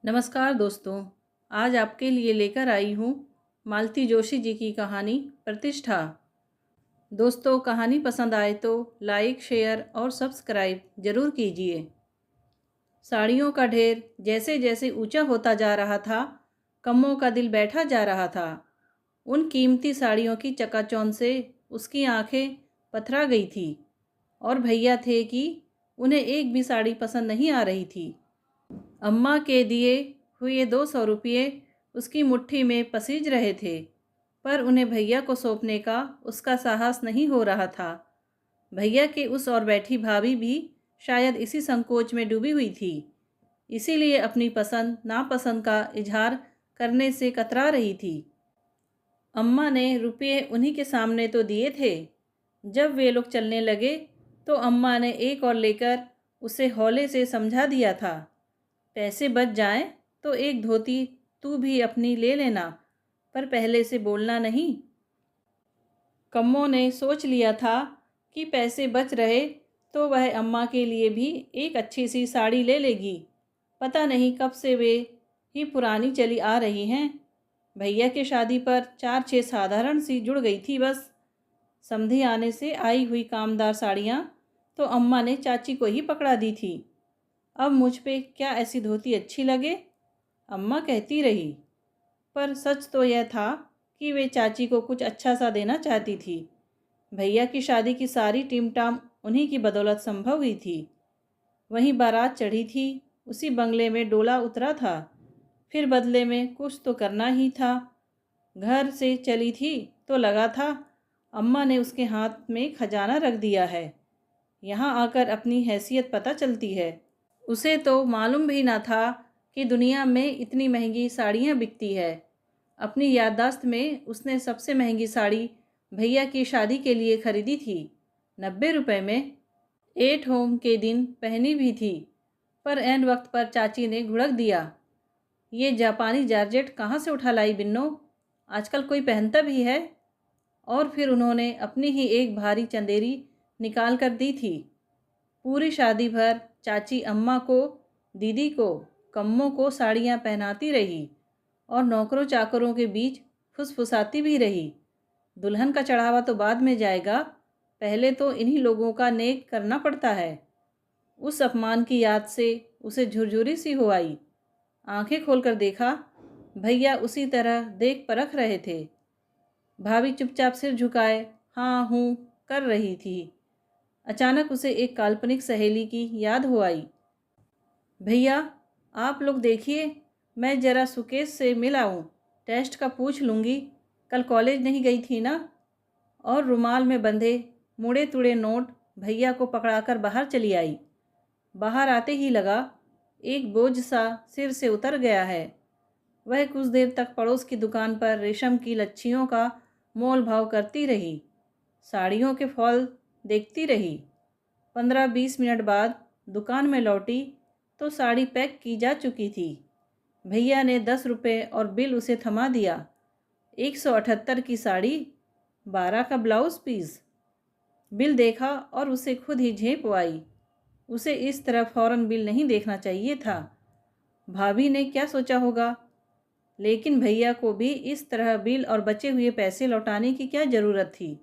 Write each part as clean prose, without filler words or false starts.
नमस्कार दोस्तों। आज आपके लिए लेकर आई हूँ मालती जोशी जी की कहानी प्रतिष्ठा। दोस्तों, कहानी पसंद आए तो लाइक, शेयर और सब्सक्राइब ज़रूर कीजिए। साड़ियों का ढेर जैसे जैसे ऊंचा होता जा रहा था, कम्मों का दिल बैठा जा रहा था। उन कीमती साड़ियों की चकाचौंध से उसकी आंखें पथरा गई थी और भैया थे कि उन्हें एक भी साड़ी पसंद नहीं आ रही थी। अम्मा के दिए हुए 200 रुपये उसकी मुट्ठी में पसीज रहे थे, पर उन्हें भैया को सौंपने का उसका साहस नहीं हो रहा था। भैया के उस और बैठी भाभी भी शायद इसी संकोच में डूबी हुई थी, इसीलिए अपनी पसंद नापसंद का इजहार करने से कतरा रही थी। अम्मा ने रुपये उन्हीं के सामने तो दिए थे। जब वे लोग चलने लगे तो अम्मा ने एक और लेकर उसे हौले से समझा दिया था, पैसे बच जाएं तो एक धोती तू भी अपनी ले लेना, पर पहले से बोलना नहीं। कम्मो ने सोच लिया था कि पैसे बच रहे तो वह अम्मा के लिए भी एक अच्छी सी साड़ी ले लेगी। पता नहीं कब से वे ही पुरानी चली आ रही हैं। भैया की शादी पर 4-6 साधारण सी जुड़ गई थी बस। समधी आने से आई हुई कामदार साड़ियाँ तो अम्मा ने चाची को ही पकड़ा दी थी। अब मुझ पे क्या ऐसी धोती अच्छी लगे, अम्मा कहती रही। पर सच तो यह था कि वे चाची को कुछ अच्छा सा देना चाहती थी। भैया की शादी की सारी टीमटाम उन्हीं की बदौलत संभव हुई थी। वहीं बारात चढ़ी थी, उसी बंगले में डोला उतरा था, फिर बदले में कुछ तो करना ही था। घर से चली थी तो लगा था अम्मा ने उसके हाथ में खजाना रख दिया है, यहाँ आकर अपनी हैसियत पता चलती है। उसे तो मालूम भी ना था कि दुनिया में इतनी महंगी साड़ियाँ बिकती है। अपनी याददाश्त में उसने सबसे महंगी साड़ी भैया की शादी के लिए खरीदी थी, 90 रुपये में। एट होम के दिन पहनी भी थी, पर ऐन वक्त पर चाची ने घुड़क दिया, ये जापानी जारजेट कहाँ से उठा लाई बिन्नो, आजकल कोई पहनता भी है। और फिर उन्होंने अपनी ही एक भारी चंदेरी निकाल कर दी थी। पूरी शादी भर चाची अम्मा को, दीदी को, कम्मों को साड़ियाँ पहनाती रही और नौकरों चाकरों के बीच फुसफुसाती भी रही, दुल्हन का चढ़ावा तो बाद में जाएगा, पहले तो इन्हीं लोगों का नेक करना पड़ता है। उस अपमान की याद से उसे झुरझुरी सी हो आई। आंखें खोलकर देखा, भैया उसी तरह देख परख रहे थे। भाभी चुपचाप सिर झुकाए हाँ हूँ कर रही थी। अचानक उसे एक काल्पनिक सहेली की याद हो आई। भैया, आप लोग देखिए, मैं ज़रा सुकेश से मिल आऊँ, टेस्ट का पूछ लूँगी, कल कॉलेज नहीं गई थी ना। और रुमाल में बंधे मुड़े तुड़े नोट भैया को पकड़ाकर बाहर चली आई। बाहर आते ही लगा एक बोझ सा सिर से उतर गया है। वह कुछ देर तक पड़ोस की दुकान पर रेशम की लच्छियों का मोल भाव करती रही, साड़ियों के फॉल देखती रही। 15-20 मिनट बाद दुकान में लौटी तो साड़ी पैक की जा चुकी थी। भैया ने 10 रुपये और बिल उसे थमा दिया। 178 की साड़ी, 12 का ब्लाउज पीस। बिल देखा और उसे खुद ही झेप आई। उसे इस तरह फौरन बिल नहीं देखना चाहिए था। भाभी ने क्या सोचा होगा, लेकिन भैया को भी इस तरह बिल और बचे हुए पैसे लौटाने की क्या ज़रूरत थी।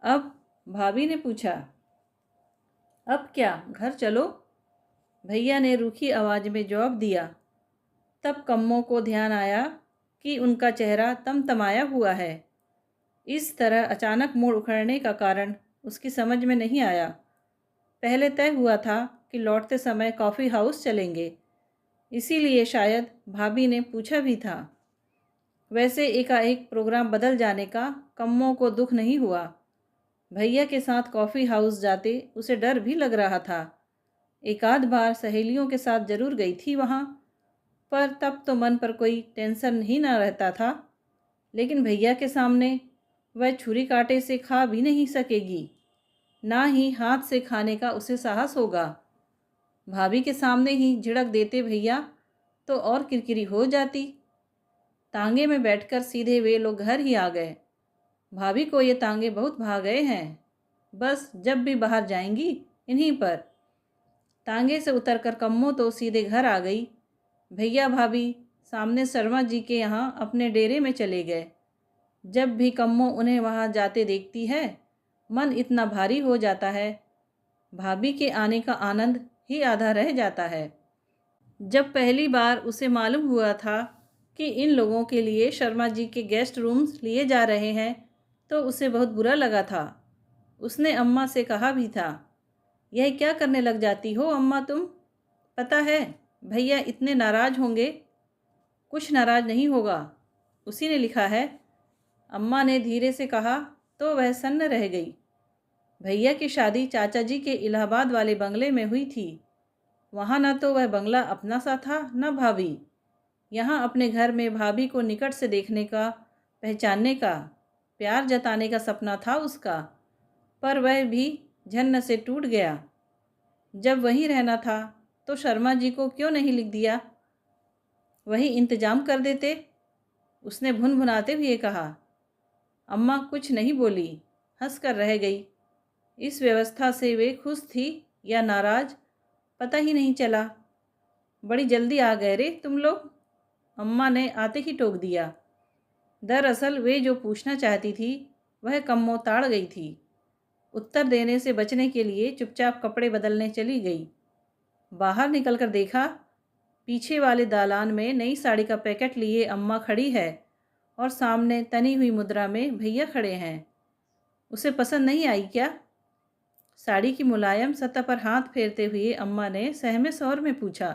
अब भाभी ने पूछा, अब क्या घर चलो। भैया ने रूखी आवाज़ में जवाब दिया। तब कम्मों को ध्यान आया कि उनका चेहरा तमतमाया हुआ है। इस तरह अचानक मूड उखड़ने का कारण उसकी समझ में नहीं आया। पहले तय हुआ था कि लौटते समय कॉफ़ी हाउस चलेंगे, इसीलिए शायद भाभी ने पूछा भी था। वैसे एकाएक प्रोग्राम बदल जाने का कम्मों को दुख नहीं हुआ। भैया के साथ कॉफ़ी हाउस जाते उसे डर भी लग रहा था। एक आध बार सहेलियों के साथ ज़रूर गई थी वहाँ, पर तब तो मन पर कोई टेंशन ही ना रहता था। लेकिन भैया के सामने वह छुरी कांटे से खा भी नहीं सकेगी, ना ही हाथ से खाने का उसे साहस होगा। भाभी के सामने ही झिड़क देते भैया तो और किरकिरी हो जाती। तांगे में बैठकर सीधे वे लोग घर ही आ गए। भाभी को ये तांगे बहुत भा गए हैं, बस जब भी बाहर जाएंगी इन्हीं पर। तांगे से उतरकर कम्मो तो सीधे घर आ गई। भैया भाभी सामने शर्मा जी के यहाँ अपने डेरे में चले गए। जब भी कम्मो उन्हें वहाँ जाते देखती है, मन इतना भारी हो जाता है। भाभी के आने का आनंद ही आधा रह जाता है। जब पहली बार उसे मालूम हुआ था कि इन लोगों के लिए शर्मा जी के गेस्ट रूम्स लिए जा रहे हैं, तो उसे बहुत बुरा लगा था। उसने अम्मा से कहा भी था, यह क्या करने लग जाती हो अम्मा तुम? पता है भैया इतने नाराज़ होंगे। कुछ नाराज़ नहीं होगा, उसी ने लिखा है। अम्मा ने धीरे से कहा तो वह सन्न रह गई। भैया की शादी चाचा जी के इलाहाबाद वाले बंगले में हुई थी। वहाँ न तो वह बंगला अपना सा था न भाभी। यहाँ अपने घर में भाभी को निकट से देखने का, पहचानने का, प्यार जताने का सपना था उसका, पर वह भी झन्न से टूट गया। जब वहीं रहना था तो शर्मा जी को क्यों नहीं लिख दिया? वही इंतजाम कर देते, उसने भुनभुनाते हुए कहा। अम्मा कुछ नहीं बोली, हंस कर रह गई। इस व्यवस्था से वे खुश थी या नाराज, पता ही नहीं चला। बड़ी जल्दी आ गए रे तुम लोग, अम्मा ने आते ही टोक दिया। दरअसल वे जो पूछना चाहती थी वह कम्मो ताड़ गई थी। उत्तर देने से बचने के लिए चुपचाप कपड़े बदलने चली गई। बाहर निकलकर देखा, पीछे वाले दालान में नई साड़ी का पैकेट लिए अम्मा खड़ी है और सामने तनी हुई मुद्रा में भैया खड़े हैं। उसे पसंद नहीं आई क्या? साड़ी की मुलायम सतह पर हाथ फेरते हुए अम्मा ने सहमे स्वर में पूछा।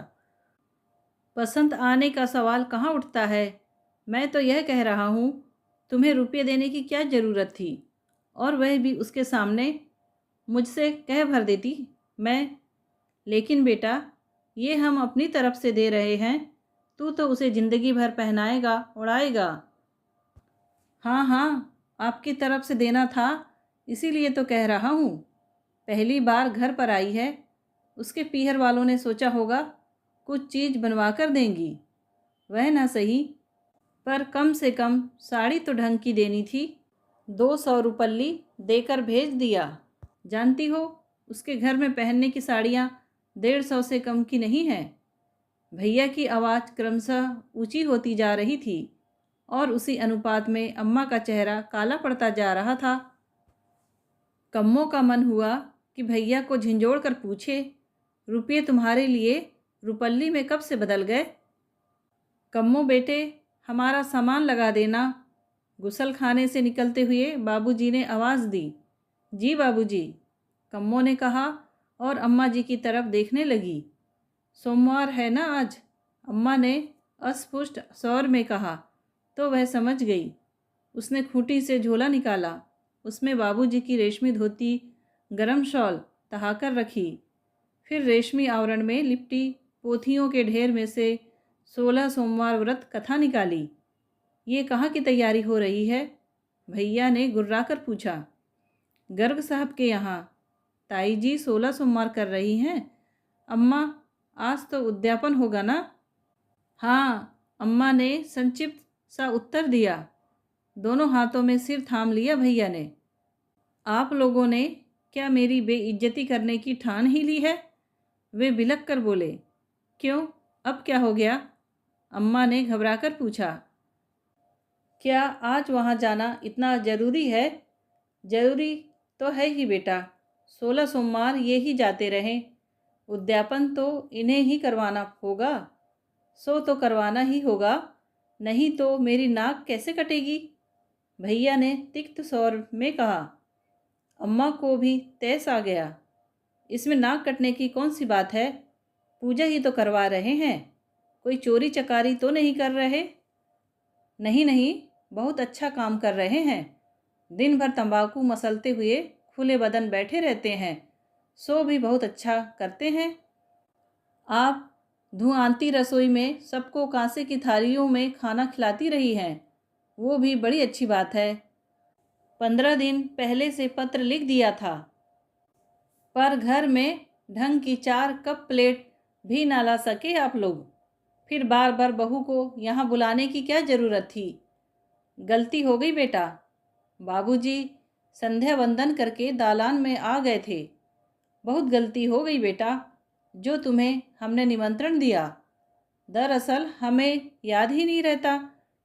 पसंद आने का सवाल कहाँ उठता है? मैं तो यह कह रहा हूँ, तुम्हें रुपये देने की क्या ज़रूरत थी? और वह भी उसके सामने। मुझसे कह भर देती मैं। लेकिन बेटा, ये हम अपनी तरफ से दे रहे हैं, तू तो उसे ज़िंदगी भर पहनाएगा, उड़ाएगा। हाँ हाँ, आपकी तरफ से देना था, इसीलिए तो कह रहा हूँ। पहली बार घर पर आई है, उसके पीहर वालों ने सोचा होगा कुछ चीज़ बनवा कर देंगी। वह ना सही, पर कम से कम साड़ी तो ढंग की देनी थी। 200 रुपल्ली देकर भेज दिया। जानती हो, उसके घर में पहनने की साड़ियाँ 150 से कम की नहीं हैं। भैया की आवाज़ क्रमशः ऊंची होती जा रही थी और उसी अनुपात में अम्मा का चेहरा काला पड़ता जा रहा था। कम्मो का मन हुआ कि भैया को झिंझोड़ कर पूछे, रुपये तुम्हारे लिए रुपल्ली में कब से बदल गए? कम्मो बेटे, हमारा सामान लगा देना। गुसल खाने से निकलते हुए बाबूजी ने आवाज़ दी। जी बाबूजी, कम्मो ने कहा और अम्मा जी की तरफ देखने लगी। सोमवार है ना आज? अम्मा ने अस्पष्ट स्वर में कहा तो वह समझ गई। उसने खूंटी से झोला निकाला। उसमें बाबूजी की रेशमी धोती, गरम शॉल तहाकर रखी। फिर रेशमी आवरण में लिपटी पोथियों के ढेर में से 16 सोमवार व्रत कथा निकाली। ये कहाँ की तैयारी हो रही है? भैया ने गुर्राकर पूछा। गर्ग साहब के यहाँ। ताई जी 16 सोमवार कर रही हैं। अम्मा, आज तो उद्यापन होगा ना? हाँ, अम्मा ने संक्षिप्त सा उत्तर दिया। दोनों हाथों में सिर थाम लिया भैया ने। आप लोगों ने क्या मेरी बेइज्जती करने की ठान ही ली है? वे बिलक कर बोले। क्यों, अब क्या हो गया? अम्मा ने घबराकर पूछा। क्या आज वहाँ जाना इतना ज़रूरी है? ज़रूरी तो है ही बेटा, 16 सोमवार ये ही जाते रहें। उद्यापन तो इन्हें ही करवाना होगा, सो तो करवाना ही होगा, नहीं तो मेरी नाक कैसे कटेगी? भैया ने तिक्त स्वर में कहा। अम्मा को भी तैस आ गया। इसमें नाक कटने की कौन सी बात है? पूजा ही तो करवा रहे हैं, कोई चोरी चकारी तो नहीं कर रहे? नहीं नहीं, बहुत अच्छा काम कर रहे हैं। दिन भर तंबाकू मसलते हुए खुले बदन बैठे रहते हैं, सो भी बहुत अच्छा करते हैं। आप धुआंती रसोई में सबको कांसे की थालियों में खाना खिलाती रही हैं, वो भी बड़ी अच्छी बात है। 15 दिन पहले से पत्र लिख दिया था, पर घर में ढंग की 4 कप प्लेट भी ना ला सके आप लोग। फिर बार बार बहू को यहाँ बुलाने की क्या ज़रूरत थी? गलती हो गई बेटा। बाबूजी संध्या वंदन करके दालान में आ गए थे। बहुत गलती हो गई बेटा, जो तुम्हें हमने निमंत्रण दिया। दरअसल हमें याद ही नहीं रहता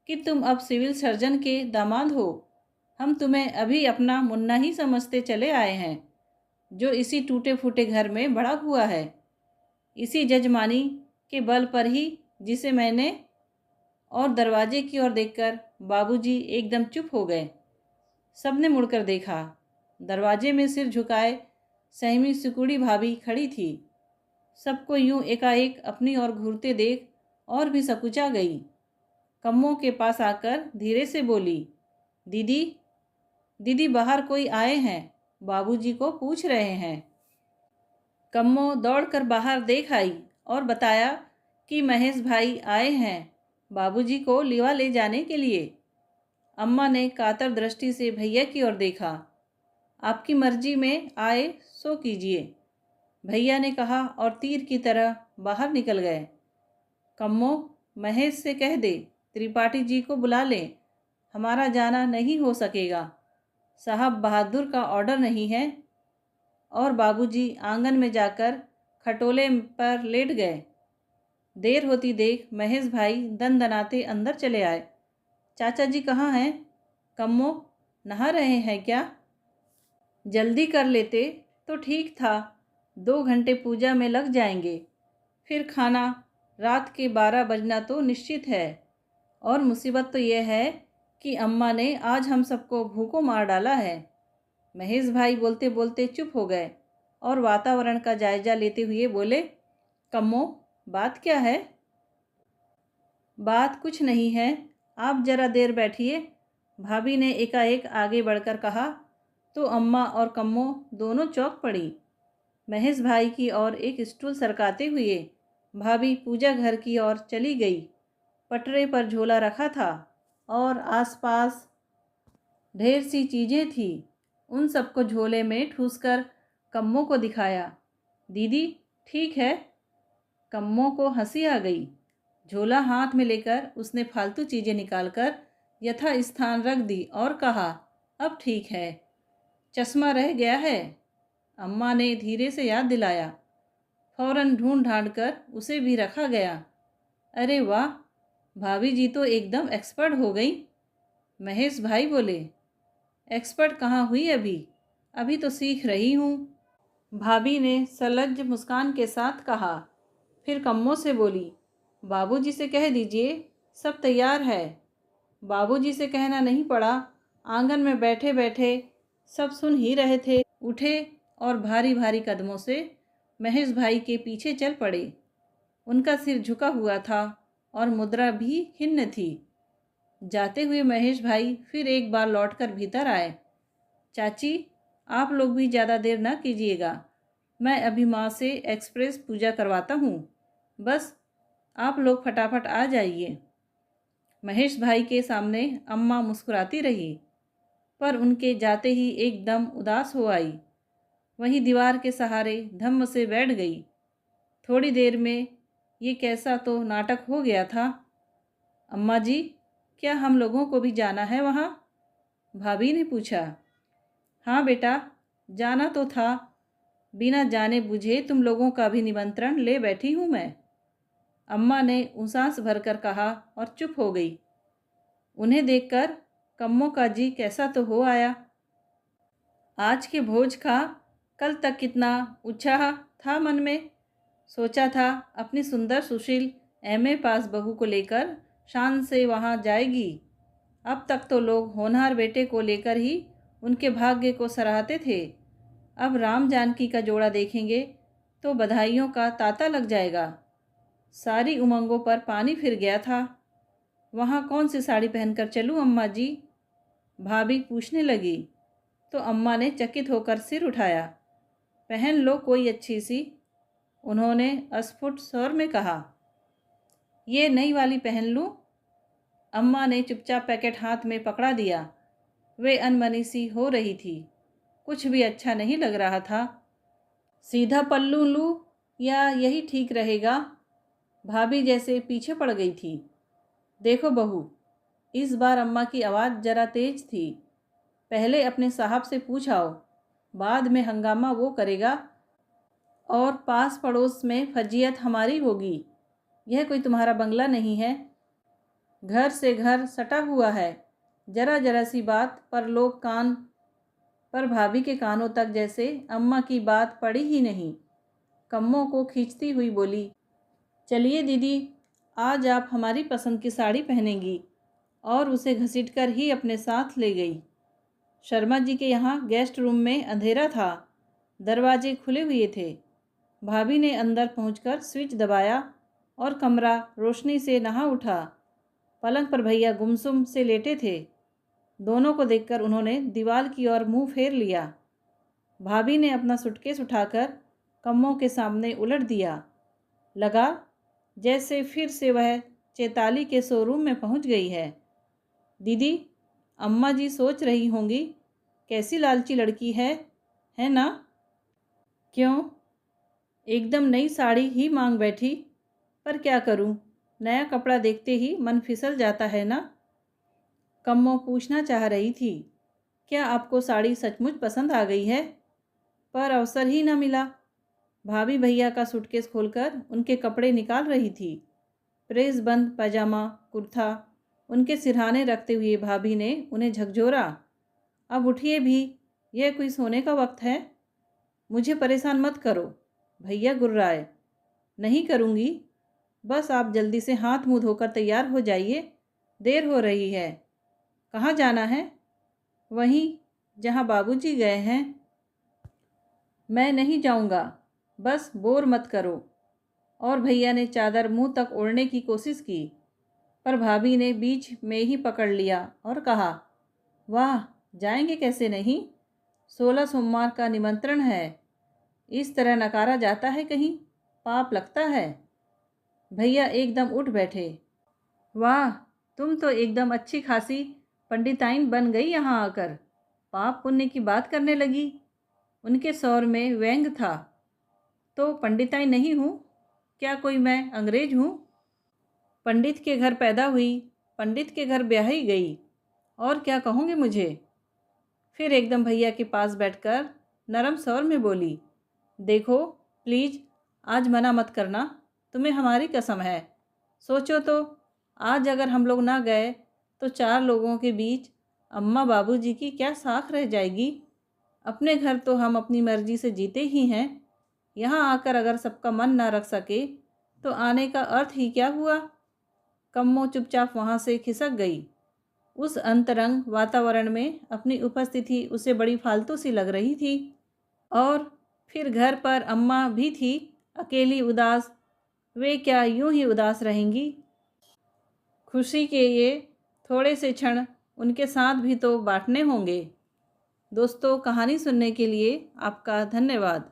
कि तुम अब सिविल सर्जन के दामाद हो। हम तुम्हें अभी अपना मुन्ना ही समझते चले आए हैं, जो इसी टूटे फूटे घर में बड़ा हुआ है, इसी जजमानी के बल पर ही जिसे मैंने। और दरवाजे की ओर देखकर बाबूजी एकदम चुप हो गए। सबने मुड़कर देखा। दरवाजे में सिर झुकाए सहमी सिकुड़ी भाभी खड़ी थी। सबको यूं एकाएक अपनी ओर घूरते देख और भी सकुचा गई। कम्मों के पास आकर धीरे से बोली, दीदी, दीदी बाहर कोई आए हैं, बाबूजी को पूछ रहे हैं। कम्मो दौड़कर बाहर देख आई और बताया कि महेश भाई आए हैं बाबूजी को लिवा ले जाने के लिए। अम्मा ने कातर दृष्टि से भैया की ओर देखा। आपकी मर्जी में आए सो कीजिए, भैया ने कहा और तीर की तरह बाहर निकल गए। कम्मो, महेश से कह दे त्रिपाठी जी को बुला लें, हमारा जाना नहीं हो सकेगा, साहब बहादुर का ऑर्डर नहीं है। और बाबूजी आंगन में जाकर खटोले पर लेट गए। देर होती देख महेश भाई दनदनाते अंदर चले आए। चाचा जी कहाँ हैं? कम्मो, नहा रहे हैं क्या? जल्दी कर लेते तो ठीक था, 2 घंटे पूजा में लग जाएंगे, फिर खाना। रात के 12 बजना तो निश्चित है। और मुसीबत तो यह है कि अम्मा ने आज हम सबको भूखों मार डाला है। महेश भाई बोलते बोलते चुप हो गए और वातावरण का जायजा लेते हुए बोले, कम्मो, बात क्या है? बात कुछ नहीं है, आप जरा देर बैठिए, भाभी ने एकाएक आगे बढ़कर कहा। तो अम्मा और कम्मो दोनों चौंक पड़ी। महेश भाई की ओर एक स्टूल सरकाते हुए भाभी पूजा घर की ओर चली गई। पटरे पर झोला रखा था और आसपास ढेर सी चीज़ें थी। उन सबको झोले में ठूसकर कम्मो को दिखाया। दीदी, ठीक है। कम्मो को हंसी आ गई। झोला हाथ में लेकर उसने फालतू चीज़ें निकालकर यथा स्थान रख दी और कहा, अब ठीक है। चश्मा रह गया है, अम्मा ने धीरे से याद दिलाया। फौरन ढूंढ ढांड कर उसे भी रखा गया। अरे वाह, भाभी जी तो एकदम एक्सपर्ट हो गई। महेश भाई बोले, एक्सपर्ट कहाँ हुई अभी, अभी तो सीख रही हूँ, भाभी ने सलज्ज मुस्कान के साथ कहा। फिर कम्मों से बोली, बाबूजी से कह दीजिए सब तैयार है। बाबूजी से कहना नहीं पड़ा, आंगन में बैठे बैठे सब सुन ही रहे थे। उठे और भारी भारी कदमों से महेश भाई के पीछे चल पड़े। उनका सिर झुका हुआ था और मुद्रा भी खिन्न थी। जाते हुए महेश भाई फिर एक बार लौटकर भीतर आए। चाची, आप लोग भी ज़्यादा देर ना कीजिएगा, मैं अभी माँ से एक्सप्रेस पूजा करवाता हूँ, बस आप लोग फटाफट आ जाइए। महेश भाई के सामने अम्मा मुस्कुराती रही, पर उनके जाते ही एकदम उदास हो आई। वहीं दीवार के सहारे धम्म से बैठ गई। थोड़ी देर में ये कैसा तो नाटक हो गया था। अम्मा जी, क्या हम लोगों को भी जाना है वहाँ? भाभी ने पूछा। हाँ बेटा, जाना तो था, बिना जाने बुझे तुम लोगों का भी निमंत्रण ले बैठी हूँ मैं, अम्मा ने उसास भरकर कहा और चुप हो गई। उन्हें देखकर कम्मों का जी कैसा तो हो आया। आज के भोज का कल तक कितना उत्साह था मन में। सोचा था अपनी सुंदर सुशील एमए पास बहू को लेकर शान से वहाँ जाएगी। अब तक तो लोग होनहार बेटे को लेकर ही उनके भाग्य को सराहते थे। अब राम जानकी का जोड़ा देखेंगे तो बधाइयों का तांता लग जाएगा। सारी उमंगों पर पानी फिर गया था। वहाँ कौन सी साड़ी पहनकर चलूँ अम्मा जी? भाभी पूछने लगी तो अम्मा ने चकित होकर सिर उठाया। पहन लो कोई अच्छी सी, उन्होंने अस्फुट स्वर में कहा। ये नई वाली पहन लूँ? अम्मा ने चुपचाप पैकेट हाथ में पकड़ा दिया। वे अनमनी सी हो रही थी, कुछ भी अच्छा नहीं लग रहा था। सीधा पल्लू लूँ या यही ठीक रहेगा? भाभी जैसे पीछे पड़ गई थी। देखो बहू, इस बार अम्मा की आवाज़ जरा तेज थी, पहले अपने साहब से पूछाओ, बाद में हंगामा वो करेगा और पास पड़ोस में फजीयत हमारी होगी। यह कोई तुम्हारा बंगला नहीं है। घर से घर सटा हुआ है। जरा जरा सी बात पर लोग कान पर भाभी के कानों तक जैसे अम्मा की बात पड़ी ही नहीं। कम्मों को खींचती हुई बोली, चलिए दीदी, आज आप हमारी पसंद की साड़ी पहनेंगी। और उसे घसीटकर ही अपने साथ ले गई। शर्मा जी के यहाँ गेस्ट रूम में अंधेरा था। दरवाजे खुले हुए थे। भाभी ने अंदर पहुंचकर स्विच दबाया और कमरा रोशनी से नहा उठा। पलंग पर भैया गुमसुम से लेटे थे। दोनों को देखकर उन्होंने दीवार की ओर मुंह फेर लिया। भाभी ने अपना सूटकेस उठाकर कम्मों के सामने उलट दिया। लगा जैसे फिर से वह चैताली के शोरूम में पहुंच गई है। दीदी, अम्मा जी सोच रही होंगी, कैसी लालची लड़की है ना? क्यों, एकदम नई साड़ी ही मांग बैठी। पर क्या करूं, नया कपड़ा देखते ही मन फिसल जाता है ना। कम्मो पूछना चाह रही थी, क्या आपको साड़ी सचमुच पसंद आ गई है? पर अवसर ही न मिला। भाभी भैया का सूटकेस खोलकर उनके कपड़े निकाल रही थी। प्रेस बंद पैजामा, कुर्ता उनके सिरहाने रखते हुए भाभी ने उन्हें झकझोरा। अब उठिए भी, यह कोई सोने का वक्त है? मुझे परेशान मत करो। भैया गुर्राए। नहीं करूँगी, बस आप जल्दी से हाथ मुँह धोकर तैयार हो जाइए, देर हो रही है। कहाँ जाना है? वहीं जहाँ बाबूजी गए हैं। मैं नहीं जाऊँगा, बस बोर मत करो। और भैया ने चादर मुंह तक ओढ़ने की कोशिश की, पर भाभी ने बीच में ही पकड़ लिया और कहा, वाह, जाएंगे कैसे नहीं? 16 सोमवार का निमंत्रण है। इस तरह नकारा जाता है कहीं? पाप लगता है। भैया एकदम उठ बैठे। वाह, तुम तो एकदम अच्छी खासी पंडिताइन बन गई यहाँ आकर। पाप पुण्य की बात करने लगी। उनके स्वर में व्यंग था। तो पंडिताइन नहीं हूँ? क्या कोई मैं अंग्रेज हूँ? पंडित के घर पैदा हुई, पंडित के घर ब्याही गई, और क्या कहोगे मुझे? फिर एकदम भैया के पास बैठकर नरम स्वर में बोली, देखो प्लीज़, आज मना मत करना, तुम्हें हमारी कसम है। सोचो तो, आज अगर हम लोग ना गए तो 4 लोगों के बीच अम्मा बाबूजी की क्या साख रह जाएगी। अपने घर तो हम अपनी मर्जी से जीते ही हैं। यहाँ आकर अगर सबका मन ना रख सके तो आने का अर्थ ही क्या हुआ? कम्मो चुपचाप वहाँ से खिसक गई। उस अंतरंग वातावरण में अपनी उपस्थिति उसे बड़ी फालतू सी लग रही थी। और फिर घर पर अम्मा भी थी, अकेली उदास। वे क्या यूं ही उदास रहेंगी? खुशी के ये थोड़े से क्षण उनके साथ भी तो बांटने होंगे। दोस्तों, कहानी सुनने के लिए आपका धन्यवाद।